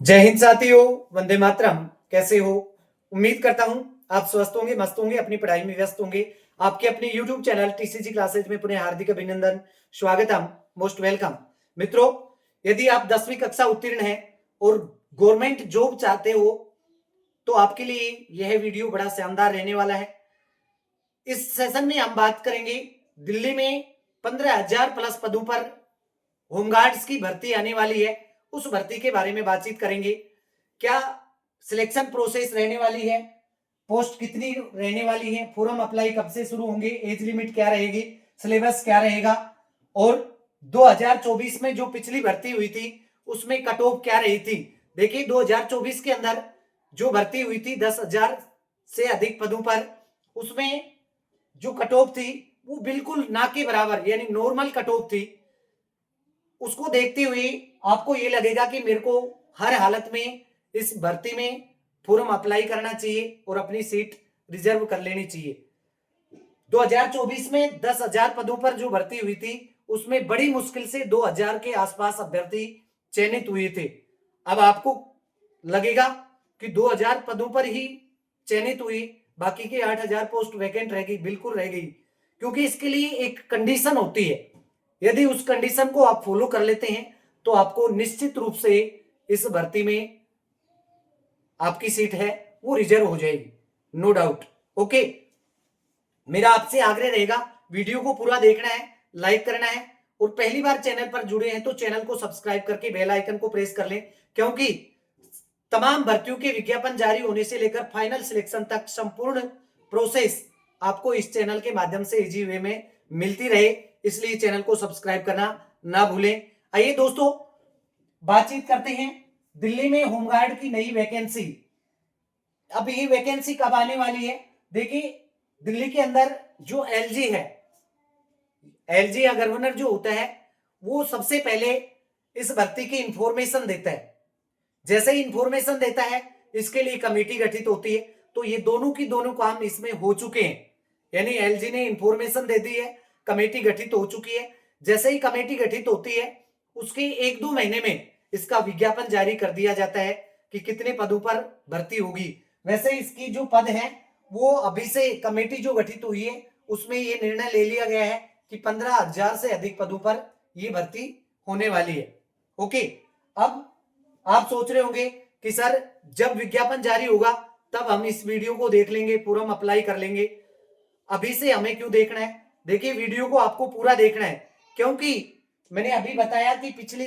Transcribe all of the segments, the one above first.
जय हिंद साथियों, वंदे मातरम। कैसे हो? उम्मीद करता हूं आप स्वस्थ होंगे, मस्त होंगे, अपनी पढ़ाई में व्यस्त होंगे। आपके अपने YouTube चैनल टीसीजी क्लासेज में पुनः हार्दिक अभिनंदन, स्वागतम, मोस्ट वेलकम। मित्रों, यदि आप 10वीं कक्षा उत्तीर्ण हैं और गवर्नमेंट जॉब चाहते हो तो आपके लिए यह वीडियो बड़ा शानदार रहने वाला है। इस सेशन में हम बात करेंगे दिल्ली में 15,000 प्लस पदों पर होमगार्ड्स की भर्ती आने वाली है। उस भर्ती के बारे में बातचीत करेंगे। क्या सिलेक्शन प्रोसेस रहने वाली है, पोस्ट कितनी रहने वाली है, फॉर्म अप्लाई कब से शुरू होंगे, एज लिमिट क्या रहेगी, सिलेबस क्या रहेगा, और 2024 में जो पिछली भर्ती हुई थी उसमें कट ऑफ क्या रही थी। देखिए, 2024 के अंदर जो भर्ती हुई थी 10,000 से अधिक पदों पर, उसमें जो कट ऑफ थी वो बिल्कुल ना के बराबर यानी नॉर्मल कट ऑफ थी। उसको देखते हुए आपको ये लगेगा कि मेरे को हर हालत में इस भर्ती में फॉर्म अप्लाई करना चाहिए और अपनी सीट रिजर्व कर लेनी चाहिए। 2024 में 10,000 पदों पर जो भर्ती हुई थी उसमें बड़ी मुश्किल से 2,000 के आसपास अभ्यर्थी चयनित हुए थे। अब आपको लगेगा कि 2,000 पदों पर ही चयनित हुई, बाकी के 8,000 पोस्ट वैकेंट रह गई। बिल्कुल रह गई, क्योंकि इसके लिए एक कंडीशन होती है। यदि उस कंडीशन को आप फॉलो कर लेते हैं तो आपको निश्चित रूप से इस भर्ती में आपकी सीट है वो रिजर्व हो जाएगी, नो डाउट। ओके, मेरा आपसे आग्रह रहेगा वीडियो को पूरा देखना है, लाइक करना है, और पहली बार चैनल पर जुड़े हैं तो चैनल को सब्सक्राइब करके बेल आइकन को प्रेस कर लें, क्योंकि तमाम भर्तियों के विज्ञापन जारी होने से लेकर फाइनल सिलेक्शन तक संपूर्ण प्रोसेस आपको इस चैनल के माध्यम से इजी वे में मिलती रहे। इसलिए चैनल को सब्सक्राइब करना ना भूलें। आइए दोस्तों, बातचीत करते हैं दिल्ली में होमगार्ड की नई वैकेंसी। अब ये वैकेंसी कब आने वाली है? देखिए, दिल्ली के अंदर जो एलजी है, एलजी या गवर्नर जो होता है, वो सबसे पहले इस भर्ती की इंफॉर्मेशन देता है। जैसे ही इंफॉर्मेशन देता है, इसके लिए कमेटी गठित होती है। तो ये दोनों की दोनों काम इसमें हो चुके हैं, यानी एलजी ने इंफॉर्मेशन दे दी है, कमेटी गठित हो चुकी है। जैसे ही कमेटी गठित होती है उसके 1-2 महीने में इसका विज्ञापन जारी कर दिया जाता है कि कितने पदों पर भर्ती होगी। वैसे इसकी जो पद है वो अभी से कमेटी जो गठित हुई है उसमें ये निर्णय ले लिया गया है कि 15,000 से अधिक पदों पर ये भर्ती होने वाली है। ओके, अब आप सोच रहे होंगे कि सर जब विज्ञापन जारी होगा तब हम इस वीडियो को देख लेंगे, फॉर्म अप्लाई कर लेंगे, अभी से हमें क्यों देखना है? देखिए, वीडियो को आपको पूरा देखना है, क्योंकि मैंने अभी बताया कि पिछली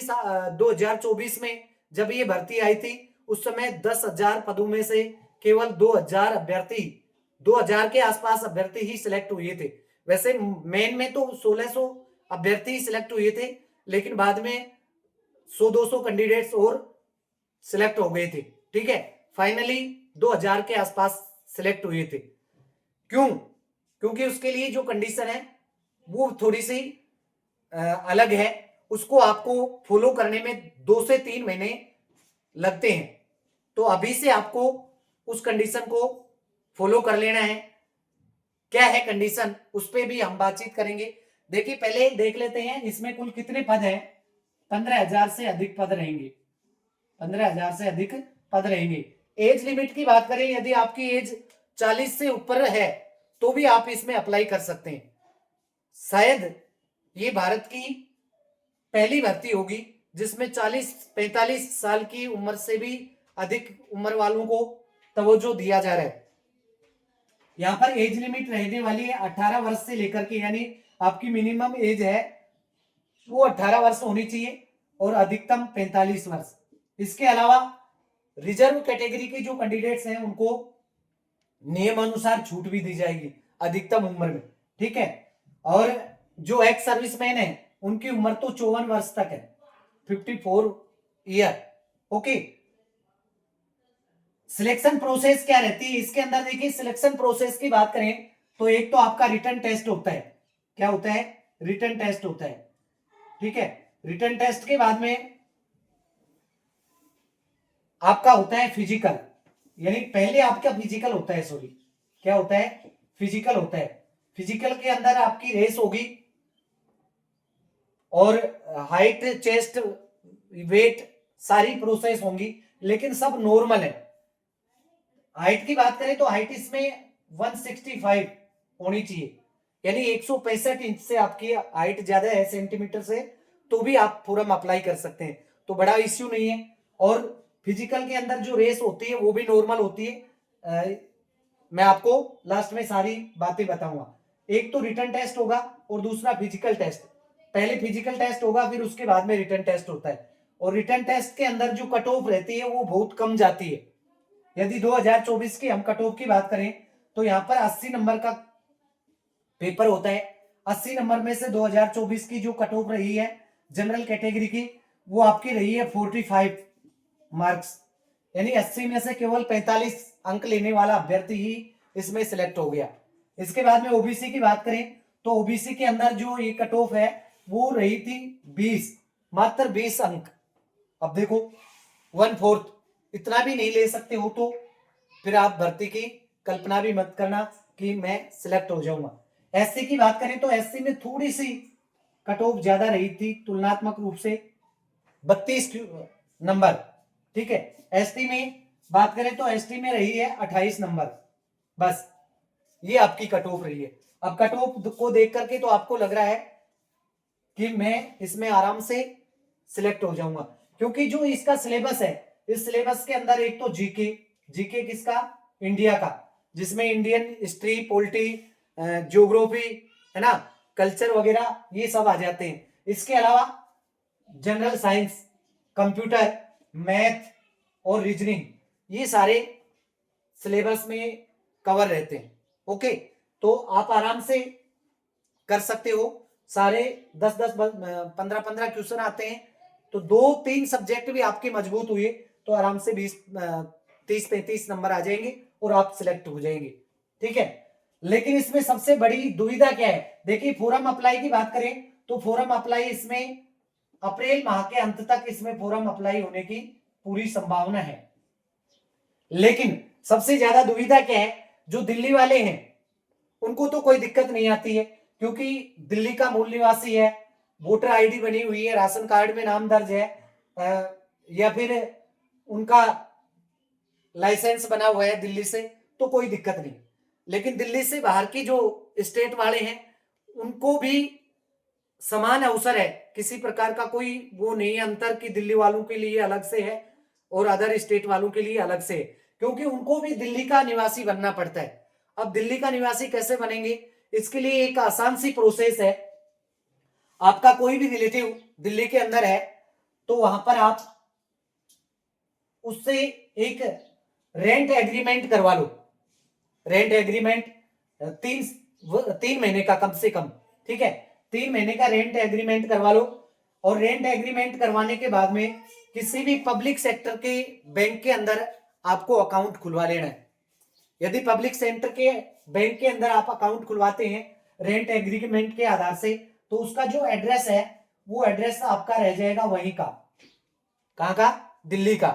2024 में जब ये भर्ती आई थी उस समय 10,000 पदों में से केवल 2,000 अभ्यर्थी, 2,000 के आसपास अभ्यर्थी ही सिलेक्ट हुए थे। वैसे मेन में तो 1,600 अभ्यर्थी ही सिलेक्ट हुए थे, लेकिन बाद में 100-200 कैंडिडेट्स और सिलेक्ट हो गए थे। ठीक है, फाइनली 2,000 के आसपास सिलेक्ट हुए थे। क्यों? क्योंकि उसके लिए जो कंडीशन है वो थोड़ी सी अलग है। उसको आपको फॉलो करने में 2 से 3 महीने लगते हैं। तो अभी से आपको उस कंडीशन को फॉलो कर लेना है। क्या है कंडीशन, उस पर भी हम बातचीत करेंगे। देखिए, पहले देख लेते हैं इसमें कुल कितने पद हैं। 15,000 से अधिक पद रहेंगे, 15,000 से अधिक पद रहेंगे। एज लिमिट की बात करें, यदि आपकी एज 40 से ऊपर है तो भी आप इसमें अप्लाई कर सकते हैं। शायद ये भारत की पहली भर्ती होगी जिसमें 40-45 साल की उम्र से भी अधिक उम्र वालों को तवज्जो दिया जा रहा है। यहाँ पर एज लिमिट रहने वाली है 18 वर्ष से लेकर के, यानी आपकी मिनिमम एज है वो 18 वर्ष होनी चाहिए और अधिकतम 45 वर्ष। इसके अलावा रिजर्व कैटेगरी के जो कैंडिडेट्स हैं उनको नियम अनुसार छूट भी दी जाएगी अधिकतम उम्र में। ठीक है, और जो एक्स सर्विसमैन है उनकी उम्र तो 54 वर्ष तक है, 54 ईयर। ओके, सिलेक्शन प्रोसेस क्या रहती है इसके अंदर? देखिए, सिलेक्शन प्रोसेस की बात करें तो एक तो आपका रिटन टेस्ट होता है। क्या होता है? रिटन टेस्ट होता है। ठीक है, रिटन टेस्ट के बाद में आपका होता है फिजिकल, यानी पहले आपका फिजिकल होता है, सॉरी, क्या होता है? फिजिकल होता है। फिजिकल के अंदर आपकी रेस होगी और हाइट, चेस्ट, वेट, सारी प्रोसेस होंगी। लेकिन सब नॉर्मल है। हाइट की बात करें तो हाइट इसमें 165 होनी चाहिए, यानी 165 इंच से आपकी हाइट ज्यादा है सेंटीमीटर से, तो भी आप फोरम अप्लाई कर सकते हैं, तो बड़ा इश्यू नहीं है। और फिजिकल के अंदर जो रेस होती है वो भी नॉर्मल होती है। मैं आपको लास्ट में सारी बातें बताऊंगा। एक तो रिटन टेस्ट होगा और दूसरा फिजिकल टेस्ट। पहले फिजिकल टेस्ट होगा, फिर उसके बाद में रिटन टेस्ट होता है। और रिटन टेस्ट के अंदर जो कट ऑफ रहती है वो बहुत कम जाती है। यदि 2024 की हम कट ऑफ की बात करें तो यहाँ पर 80 नंबर का पेपर होता है। 80 नंबर में से 2024 की जो कट ऑफ रही है जनरल कैटेगरी की, वो आपकी रही है 45 मार्क्स, यानी 80 में से केवल 45 अंक लेने वाला अभ्यर्थी ही इसमें सिलेक्ट हो गया। इसके बाद में ओबीसी की बात करें तो ओबीसी के अंदर जो ये कट ऑफ है वो रही थी 20, मात्र 20 अंक। अब देखो 1/4 इतना भी नहीं ले सकते हो तो फिर आप भर्ती की कल्पना भी मत करना कि मैं सिलेक्ट हो जाऊंगा। एससी की बात करें तो एससी में थोड़ी सी कट ऑफ ज्यादा रही थी तुलनात्मक रूप से, 32 नंबर। ठीक है, एसटी में बात करें तो एसटी में रही है 28 नंबर, बस ये आपकी कट ऑफ रही है। अब कट ऑफ को देख करके तो आपको लग रहा है कि मैं इसमें आराम से सिलेक्ट हो जाऊंगा, क्योंकि जो इसका सिलेबस है, इस सिलेबस के अंदर एक तो जीके, जीके किसका, इंडिया का, जिसमें इंडियन हिस्ट्री, पॉलिटी, ज्योग्राफी, है ना, कल्चर वगैरह ये सब आ जाते हैं। इसके अलावा जनरल साइंस, कंप्यूटर, मैथ और रीजनिंग, ये सारे सिलेबस में कवर रहते हैं। ओके, तो आप आराम से कर सकते हो। सारे 10-10 15-15 क्वेश्चन आते हैं, तो 2-3 सब्जेक्ट भी आपके मजबूत हुए तो आराम से 30-35 नंबर आ जाएंगे और आप सिलेक्ट हो जाएंगे। ठीक है, लेकिन इसमें सबसे बड़ी दुविधा क्या है, देखिए फॉरम अप्लाई की बात करें तो फॉरम अप्लाई इसमें अप्रैल माह के अंत तक इसमें फॉरम अप्लाई होने की पूरी संभावना है। लेकिन सबसे ज्यादा दुविधा क्या है, जो दिल्ली वाले हैं उनको तो कोई दिक्कत नहीं आती है, क्योंकि दिल्ली का मूल निवासी है, वोटर आईडी बनी हुई है, राशन कार्ड में नाम दर्ज है, या फिर उनका लाइसेंस बना हुआ है दिल्ली से, तो कोई दिक्कत नहीं। लेकिन दिल्ली से बाहर की जो स्टेट वाले हैं उनको भी समान अवसर है, किसी प्रकार का कोई वो नहीं है अंतर कि दिल्ली वालों के लिए अलग से है और अदर स्टेट वालों के लिए अलग से है, क्योंकि उनको भी दिल्ली का निवासी बनना पड़ता है। अब दिल्ली का निवासी कैसे बनेंगे, इसके लिए एक आसान सी प्रोसेस है। आपका कोई भी रिलेटिव दिल्ली के अंदर है तो वहां पर आप उससे एक रेंट एग्रीमेंट करवा लो। रेंट एग्रीमेंट 3 महीने का कम से कम, ठीक है, 3 महीने का रेंट एग्रीमेंट करवा लो। और रेंट एग्रीमेंट करवाने के बाद में किसी भी पब्लिक सेक्टर के बैंक के अंदर आपको अकाउंट खुलवा लेना है। यदि पब्लिक सेक्टर के बैंक के अंदर आप अकाउंट खुलवाते हैं रेंट एग्रीमेंट के आधार से, तो उसका जो एड्रेस है वो एड्रेस आपका रह जाएगा वहीं का, कहां का, दिल्ली का।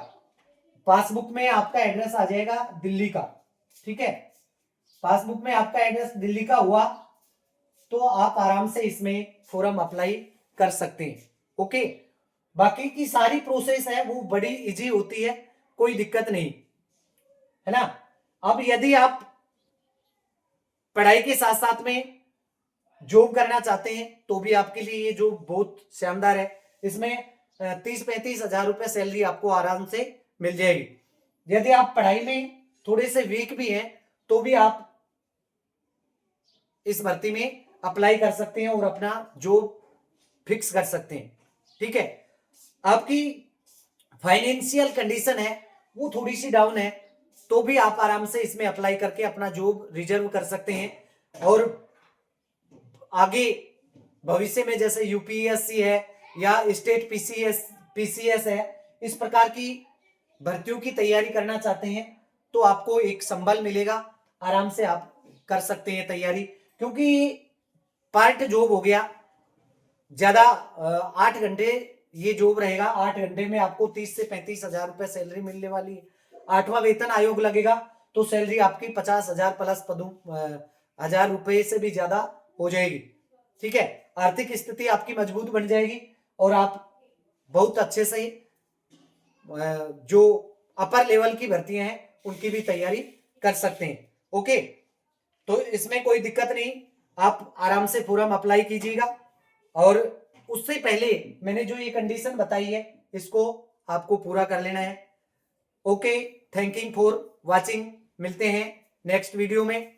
पासबुक में आपका एड्रेस आ जाएगा दिल्ली का। ठीक है, पासबुक में आपका एड्रेस दिल्ली का हुआ तो आप आराम से इसमें फॉर्म अप्लाई कर सकते हैं। ओके, बाकी की सारी प्रोसेस है वो बड़ी इजी होती है, कोई दिक्कत नहीं है ना। अब यदि आप पढ़ाई के साथ साथ में जॉब करना चाहते हैं तो भी आपके लिए ये जॉब बहुत शानदार है। इसमें 30-35 हजार रुपए सैलरी आपको आराम से मिल जाएगी। यदि आप पढ़ाई में थोड़े से वीक भी हैं तो भी आप इस भर्ती में अप्लाई कर सकते हैं और अपना जॉब फिक्स कर सकते हैं। ठीक है, आपकी फाइनेंशियल कंडीशन है वो थोड़ी सी डाउन है तो भी आप आराम से इसमें अप्लाई करके अपना जॉब रिजर्व कर सकते हैं। और आगे भविष्य में जैसे यूपीएससी है या स्टेट पीसीएस है, इस प्रकार की भर्तियों की तैयारी करना चाहते हैं तो आपको एक संबल मिलेगा, आराम से आप कर सकते हैं तैयारी। क्योंकि पार्ट जॉब हो गया, ज्यादा 8 घंटे ये जॉब रहेगा, 8 घंटे में आपको 30 से 35 हजार रुपए सैलरी मिलने वाली है। 8वां वेतन आयोग लगेगा तो सैलरी आपकी 50,000 प्लस हजार रुपए से भी ज्यादा हो जाएगी। ठीक है, आर्थिक स्थिति आपकी मजबूत बन जाएगी और आप बहुत अच्छे से जो अपर लेवल की भर्तियां हैं उनकी भी तैयारी कर सकते हैं। ओके, तो इसमें कोई दिक्कत नहीं, आप आराम से फॉर्म अप्लाई कीजिएगा। और उससे पहले मैंने जो ये कंडीशन बताई है इसको आपको पूरा कर लेना है। ओके, थैंकिंग फॉर वाचिंग, मिलते हैं नेक्स्ट वीडियो में।